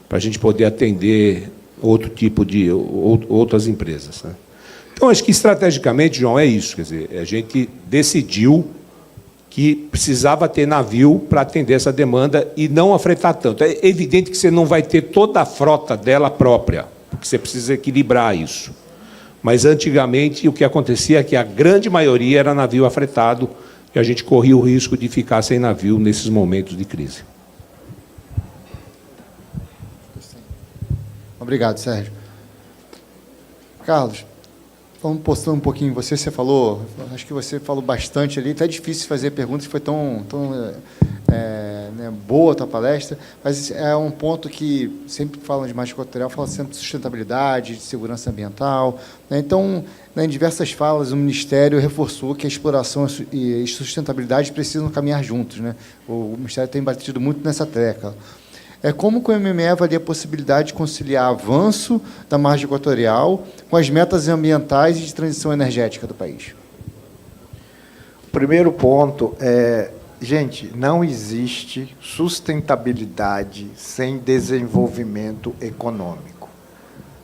para a gente poder atender outro tipo de outras empresas, né? Então, acho que estrategicamente, João, é isso. Quer dizer, a gente decidiu que precisava ter navio para atender essa demanda e não afretar tanto. É evidente que você não vai ter toda a frota dela própria, porque você precisa equilibrar isso. Mas, antigamente, o que acontecia é que a grande maioria era navio afretado e a gente corria o risco de ficar sem navio nesses momentos de crise. Obrigado, Sérgio. Carlos, vamos postando um pouquinho você falou, acho que você falou bastante ali, está difícil fazer perguntas, foi tão né, boa a tua palestra, mas é um ponto que sempre falam de margem equatorial, fala sempre de sustentabilidade, de segurança ambiental, né? Então, né, em diversas falas, o Ministério reforçou que a exploração e sustentabilidade precisam caminhar juntos, né? O Ministério tem batido muito nessa tecla. Como que o MME avalia a possibilidade de conciliar avanço da margem equatorial com as metas ambientais e de transição energética do país? O primeiro ponto é, gente, não existe sustentabilidade sem desenvolvimento econômico.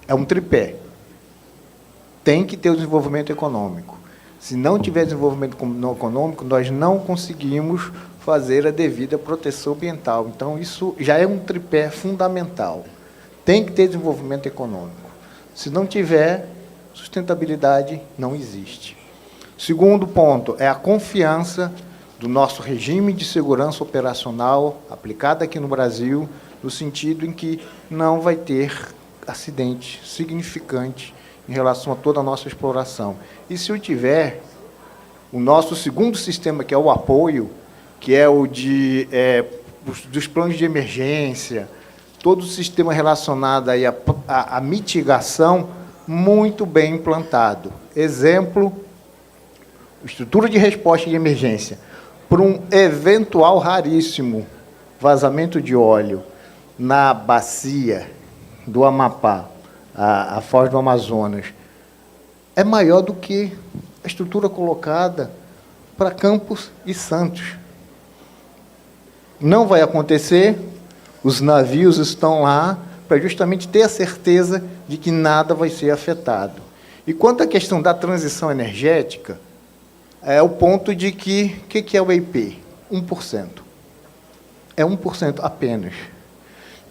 É um tripé. Tem que ter o desenvolvimento econômico. Se não tiver desenvolvimento econômico, nós não conseguimos fazer a devida proteção ambiental. Então, isso já é um tripé fundamental. Tem que ter desenvolvimento econômico. Se não tiver, sustentabilidade não existe. Segundo ponto é a confiança do nosso regime de segurança operacional aplicado aqui no Brasil, no sentido em que não vai ter acidente significante em relação a toda a nossa exploração. E se eu tiver, o nosso segundo sistema, que é o apoio, que é o de dos planos de emergência, todo o sistema relacionado aí à mitigação, muito bem implantado. Exemplo, estrutura de resposta de emergência. Por um eventual raríssimo vazamento de óleo na bacia do Amapá, a Foz do Amazonas, é maior do que a estrutura colocada para Campos e Santos. Não vai acontecer, os navios estão lá para justamente ter a certeza de que nada vai ser afetado. E quanto à questão da transição energética, é o ponto de que é o EIP? 1%. É 1% apenas.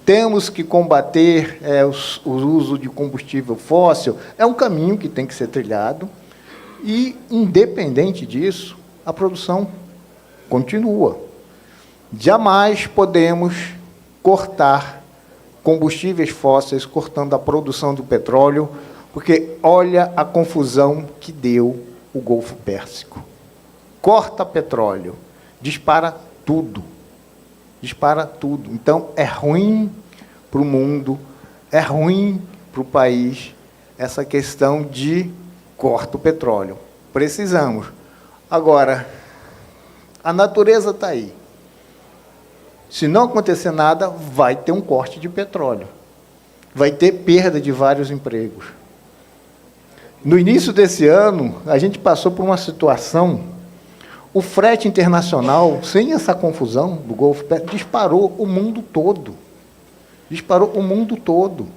Temos que combater o uso de combustível fóssil, é um caminho que tem que ser trilhado, e, independente disso, a produção continua. Jamais podemos cortar combustíveis fósseis, cortando a produção do petróleo, porque olha a confusão que deu o Golfo Pérsico. Corta petróleo, dispara tudo. Dispara tudo. Então, é ruim para o mundo, é ruim para o país, essa questão de corta o petróleo. Precisamos. Agora, a natureza está aí. Se não acontecer nada, vai ter um corte de petróleo. Vai ter perda de vários empregos. No início desse ano, a gente passou por uma situação, o frete internacional, sem essa confusão do Golfo Pérsico, disparou o mundo todo. Disparou o mundo todo.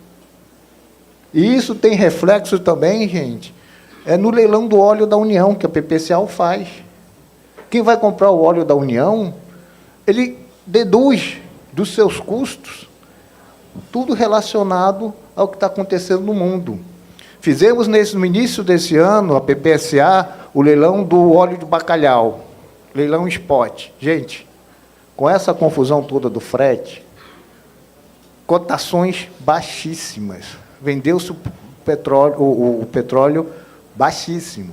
E isso tem reflexo também, gente, no leilão do óleo da União, que a PPCal faz. Quem vai comprar o óleo da União, ele deduz dos seus custos tudo relacionado ao que está acontecendo no mundo. Fizemos no início desse ano, a PPSA, o leilão do óleo de bacalhau, leilão spot. Gente, com essa confusão toda do frete, cotações baixíssimas. Vendeu-se o petróleo baixíssimo.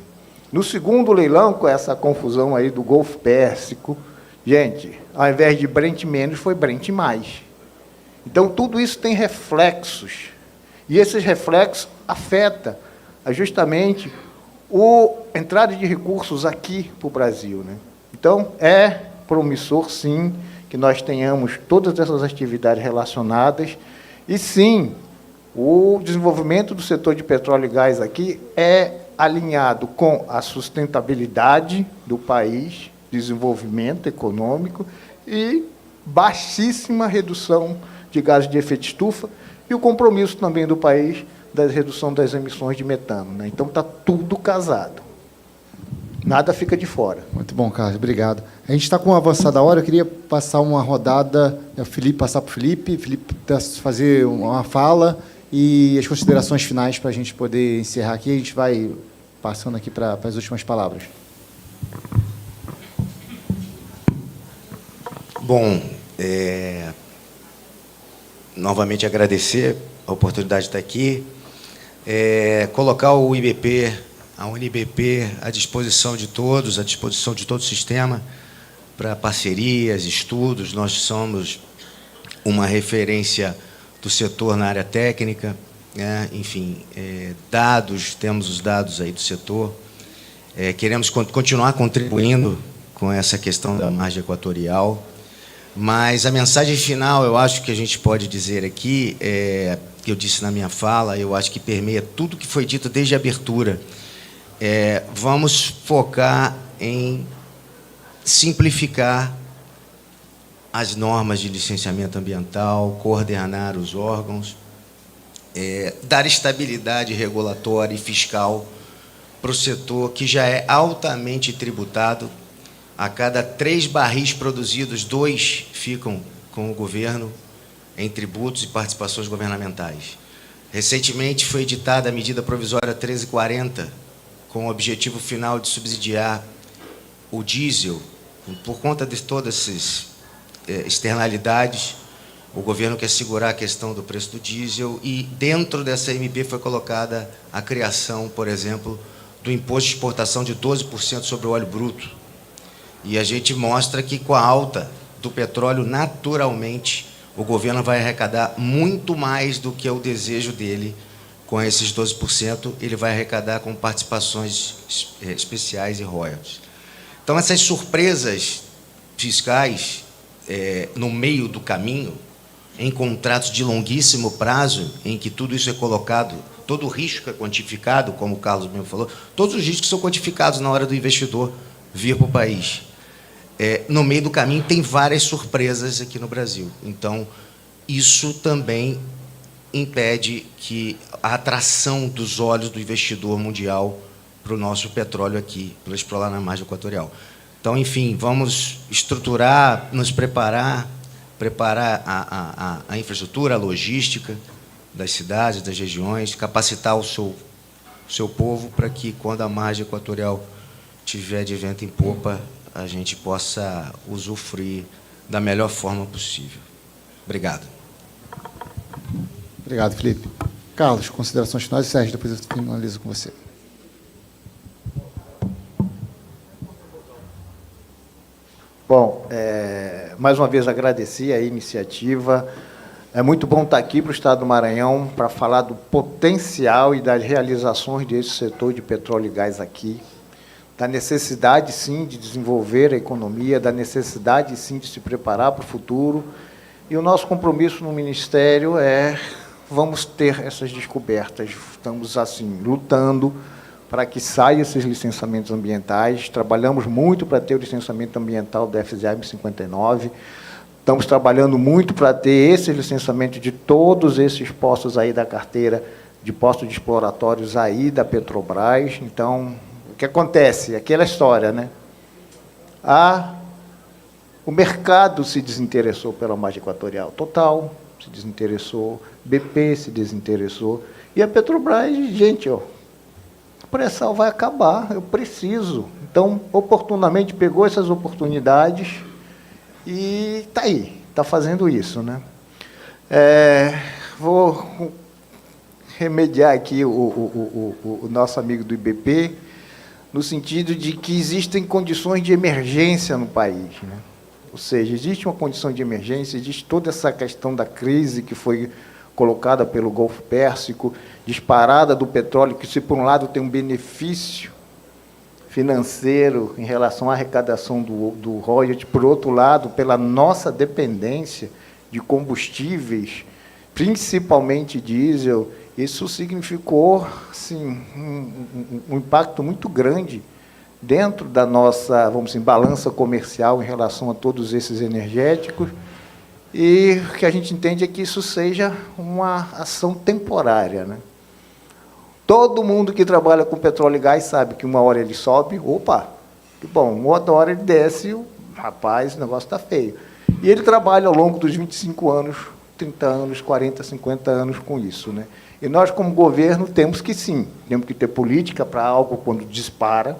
No segundo leilão, com essa confusão aí do Golfo Pérsico, gente, ao invés de Brent menos, foi Brent mais. Então, tudo isso tem reflexos. E esses reflexos afetam justamente a entrada de recursos aqui para o Brasil, né? Então, é promissor, sim, que nós tenhamos todas essas atividades relacionadas. E, sim, o desenvolvimento do setor de petróleo e gás aqui é alinhado com a sustentabilidade do país, desenvolvimento econômico e baixíssima redução de gases de efeito estufa e o compromisso também do país da redução das emissões de metano, né? Então, está tudo casado. Nada fica de fora. Muito bom, Carlos. Obrigado. A gente está com uma avançada hora. Eu queria passar uma rodada, o Felipe passar para o Felipe fazer uma fala e as considerações finais para a gente poder encerrar aqui. A gente vai passando aqui para as últimas palavras. Bom, novamente agradecer a oportunidade de estar aqui, colocar o IBP, a UniBP, à disposição de todos, à disposição de todo o sistema, para parcerias, estudos. Nós somos uma referência do setor na área técnica, né? Enfim, dados, temos os dados aí do setor. Queremos continuar contribuindo com essa questão da margem equatorial. Mas a mensagem final, eu acho que a gente pode dizer aqui, que eu disse na minha fala, eu acho que permeia tudo que foi dito desde a abertura. Vamos focar em simplificar as normas de licenciamento ambiental, coordenar os órgãos, dar estabilidade regulatória e fiscal para o setor, que já é altamente tributado. A cada 3 barris produzidos, 2 ficam com o governo em tributos e participações governamentais. Recentemente foi editada a medida provisória 1340, com o objetivo final de subsidiar o diesel. Por conta de todas essas externalidades, o governo quer segurar a questão do preço do diesel e, dentro dessa MP, foi colocada a criação, por exemplo, do imposto de exportação de 12% sobre o óleo bruto. E a gente mostra que, com a alta do petróleo, naturalmente, o governo vai arrecadar muito mais do que é o desejo dele com esses 12%, ele vai arrecadar com participações especiais e royalties. Então, essas surpresas fiscais, no meio do caminho, em contratos de longuíssimo prazo, em que tudo isso é colocado, todo o risco é quantificado, como o Carlos mesmo falou, todos os riscos são quantificados na hora do investidor vir para o país. No meio do caminho tem várias surpresas aqui no Brasil. Então, isso também impede que a atração dos olhos do investidor mundial para o nosso petróleo aqui, para explorar na margem equatorial. Então, enfim, vamos estruturar, nos preparar a infraestrutura, a logística das cidades, das regiões, capacitar o seu povo para que, quando a margem equatorial tiver de vento em popa, a gente possa usufruir da melhor forma possível. Obrigado. Obrigado, Felipe. Carlos, considerações finais. Sérgio, depois eu finalizo com você. Bom, mais uma vez agradecer a iniciativa. É muito bom estar aqui para o Estado do Maranhão para falar do potencial e das realizações desse setor de petróleo e gás aqui, da necessidade, sim, de desenvolver a economia, da necessidade, sim, de se preparar para o futuro. E o nosso compromisso no Ministério vamos ter essas descobertas. Estamos, assim, lutando para que saiam esses licenciamentos ambientais. Trabalhamos muito para ter o licenciamento ambiental da FZM 59. Estamos trabalhando muito para ter esse licenciamento de todos esses postos aí da carteira de postos de exploratórios aí da Petrobras. Então, o que acontece? Aquela história, né? O mercado se desinteressou pela margem equatorial. Total se desinteressou, BP se desinteressou. E a Petrobras, gente, ó, o pré-sal vai acabar, eu preciso. Então, oportunamente, pegou essas oportunidades e está aí, está fazendo isso, né? Vou remediar aqui o nosso amigo do IBP, no sentido de que existem condições de emergência no país, né? Ou seja, existe uma condição de emergência, existe toda essa questão da crise que foi colocada pelo Golfo Pérsico, disparada do petróleo, que, se por um lado tem um benefício financeiro em relação à arrecadação do royalty, por outro lado, pela nossa dependência de combustíveis, principalmente diesel, isso significou, assim, um impacto muito grande dentro da nossa, vamos dizer, balança comercial em relação a todos esses energéticos. E o que a gente entende é que isso seja uma ação temporária, né? Todo mundo que trabalha com petróleo e gás sabe que uma hora ele sobe, opa, que bom, uma outra hora ele desce, rapaz, o negócio está feio. E ele trabalha ao longo dos 25 anos, 30 anos, 40, 50 anos com isso, né? E nós, como governo, temos que, sim, temos que ter política para algo quando dispara,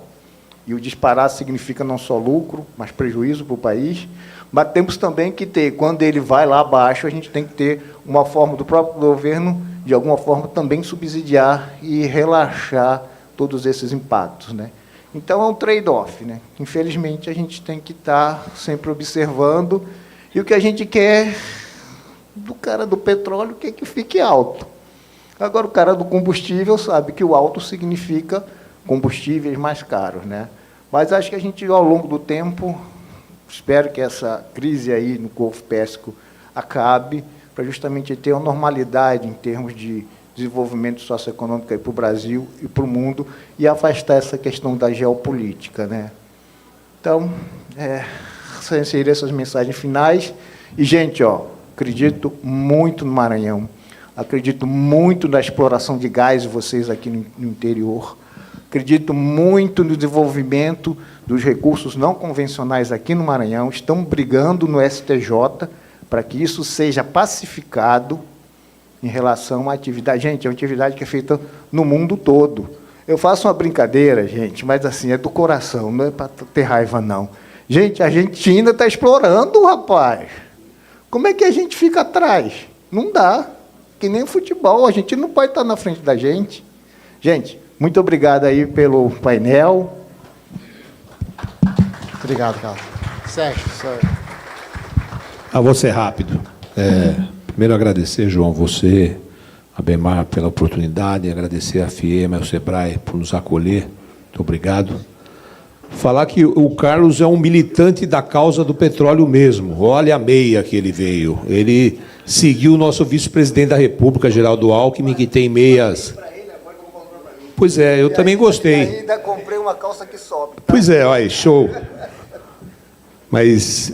e o disparar significa não só lucro, mas prejuízo para o país, mas temos também que ter, quando ele vai lá abaixo, a gente tem que ter uma forma do próprio governo, de alguma forma, também subsidiar e relaxar todos esses impactos, né? Então, é um trade-off, né? Infelizmente, a gente tem que estar sempre observando, e o que a gente quer do cara do petróleo é que fique alto. Agora, o cara do combustível sabe que o alto significa combustíveis mais caros, né? Mas acho que a gente, ao longo do tempo, espero que essa crise aí no Golfo Pérsico acabe, para justamente ter uma normalidade em termos de desenvolvimento socioeconômico para o Brasil e para o mundo, e afastar essa questão da geopolítica, né? Então, seriam essas mensagens finais. E, gente, ó, acredito muito no Maranhão, acredito muito na exploração de gás de vocês aqui no interior, acredito muito no desenvolvimento dos recursos não convencionais aqui no Maranhão. Estamos brigando no STJ para que isso seja pacificado em relação à atividade. Gente, é uma atividade que é feita no mundo todo. Eu faço uma brincadeira, gente, mas assim, é do coração, não é para ter raiva, não. Gente, a Argentina está explorando, rapaz. Como é que a gente fica atrás? Não dá. Que nem futebol, a gente não pode estar na frente da gente. Gente, muito obrigado aí pelo painel. Obrigado, Carlos. Sérgio. Vou ser rápido. Primeiro agradecer, João, você, a Bemar, pela oportunidade, agradecer a FIEMA e ao SEBRAE por nos acolher. Muito obrigado. Falar que o Carlos é um militante da causa do petróleo mesmo. Olha a meia que ele veio. Ele seguiu o nosso vice-presidente da República, Geraldo Alckmin, que tem meias... Pois é, eu também gostei. Ainda comprei uma calça que sobe. Tá? Pois é, olha, show. Mas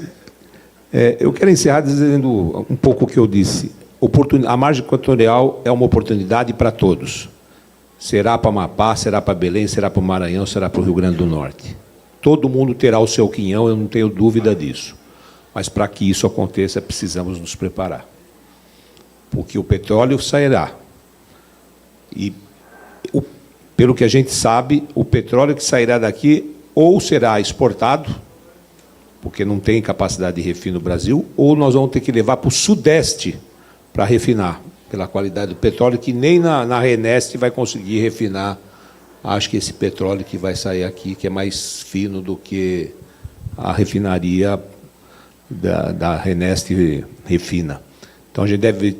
eu quero encerrar dizendo um pouco o que eu disse. A margem equatorial é uma oportunidade para todos. Será para Amapá, será para Belém, será para o Maranhão, será para o Rio Grande do Norte. Todo mundo terá o seu quinhão, eu não tenho dúvida disso. Mas para que isso aconteça, precisamos nos preparar. Porque o petróleo sairá. E pelo que a gente sabe, o petróleo que sairá daqui ou será exportado, porque não tem capacidade de refino no Brasil, ou nós vamos ter que levar para o Sudeste para refinar, pela qualidade do petróleo, que nem na Reneste vai conseguir refinar, acho que esse petróleo que vai sair aqui, que é mais fino do que a refinaria da Reneste refina.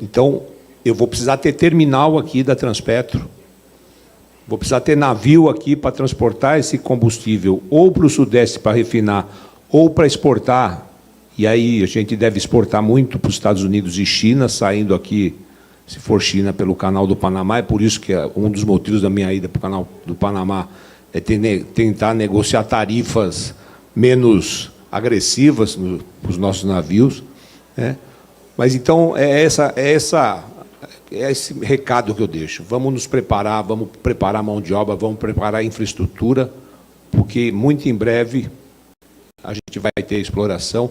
Então, eu vou precisar ter terminal aqui da Transpetro. Vou precisar ter navio aqui para transportar esse combustível ou para o Sudeste para refinar ou para exportar. E aí a gente deve exportar muito para os Estados Unidos e China, saindo aqui, se for China, pelo Canal do Panamá. É por isso que um dos motivos da minha ida para o Canal do Panamá é tentar negociar tarifas menos agressivas para os nossos navios, né? Mas então é esse recado que eu deixo. Vamos nos preparar, vamos preparar a mão de obra, vamos preparar a infraestrutura, porque muito em breve a gente vai ter exploração.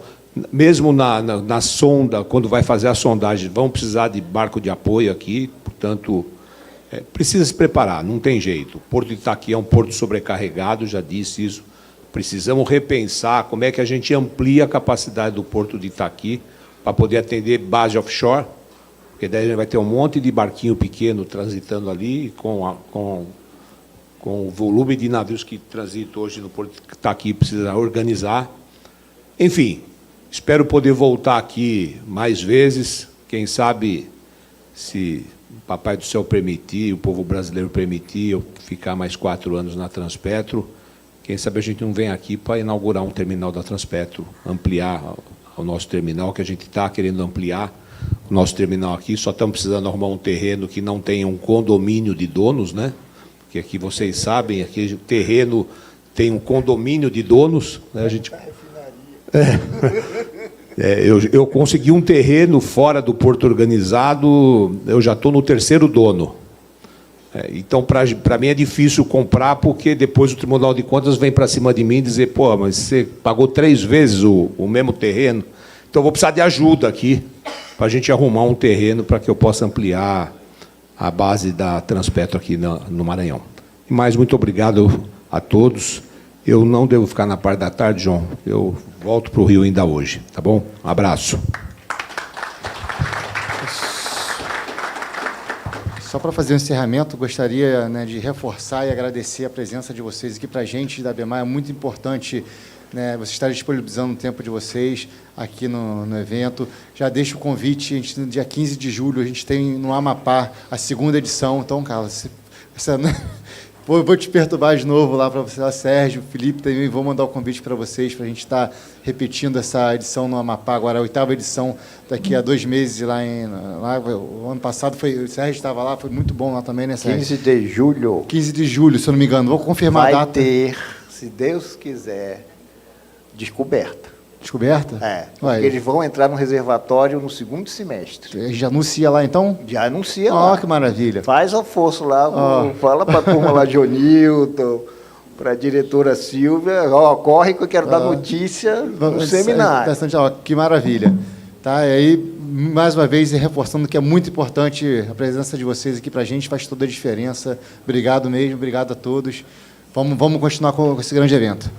Mesmo na sonda, quando vai fazer a sondagem, vão precisar de barco de apoio aqui, portanto, precisa se preparar, não tem jeito. O Porto de Itaqui é um porto sobrecarregado, já disse isso. Precisamos repensar como é que a gente amplia a capacidade do Porto de Itaqui para poder atender base offshore, porque daí a gente vai ter um monte de barquinho pequeno transitando ali, com o volume de navios que transitam hoje no Porto de Itaqui, precisa organizar. Enfim, espero poder voltar aqui mais vezes, quem sabe, se o Papai do Céu permitir, o povo brasileiro permitir, eu ficar mais 4 anos na Transpetro, quem sabe a gente não vem aqui para inaugurar um terminal da Transpetro, ampliar o nosso terminal, que a gente está querendo ampliar o nosso terminal aqui, só estamos precisando arrumar um terreno que não tenha um condomínio de donos, né? Porque aqui vocês sabem, aqui o terreno tem um condomínio de donos, né? A gente... eu consegui um terreno fora do Porto Organizado, eu já estou no 3º dono. Então, para mim é difícil comprar, porque depois o Tribunal de Contas vem para cima de mim e dizer, pô, mas você pagou 3 vezes o mesmo terreno, então eu vou precisar de ajuda aqui, para a gente arrumar um terreno para que eu possa ampliar a base da Transpetro aqui no Maranhão. E mais, muito obrigado a todos. Eu não devo ficar na parte da tarde, João. Eu volto para o Rio ainda hoje, tá bom? Um abraço. Só para fazer um encerramento, gostaria, né, de reforçar e agradecer a presença de vocês aqui para a gente da Bemar. É muito importante, né, vocês estarem disponibilizando o tempo de vocês aqui no evento. Já deixo o convite, no dia 15 de julho, a gente tem no Amapá a 2ª edição. Então, Carlos, vou te perturbar de novo lá para você, lá, Sérgio, Felipe também, vou mandar o convite para vocês, para a gente estar repetindo essa edição no Amapá, agora a 8ª edição, daqui a 2 meses lá o ano passado, o Sérgio estava lá, foi muito bom lá também, né, Sérgio? 15 de julho. 15 de julho, se eu não me engano, vou confirmar a data. Vai ter, se Deus quiser, descoberta. Descoberta? Porque eles vão entrar no reservatório no 2º semestre. Já anuncia lá, então? Já anuncia lá. Ó, que maravilha. Faz alforço lá, fala para a turma lá de Onilton, para a diretora Silvia, corre que eu quero dar notícia no seminário. Que maravilha. Tá, e aí, mais uma vez, reforçando que é muito importante a presença de vocês aqui para a gente, faz toda a diferença. Obrigado mesmo, obrigado a todos. Vamos continuar com esse grande evento.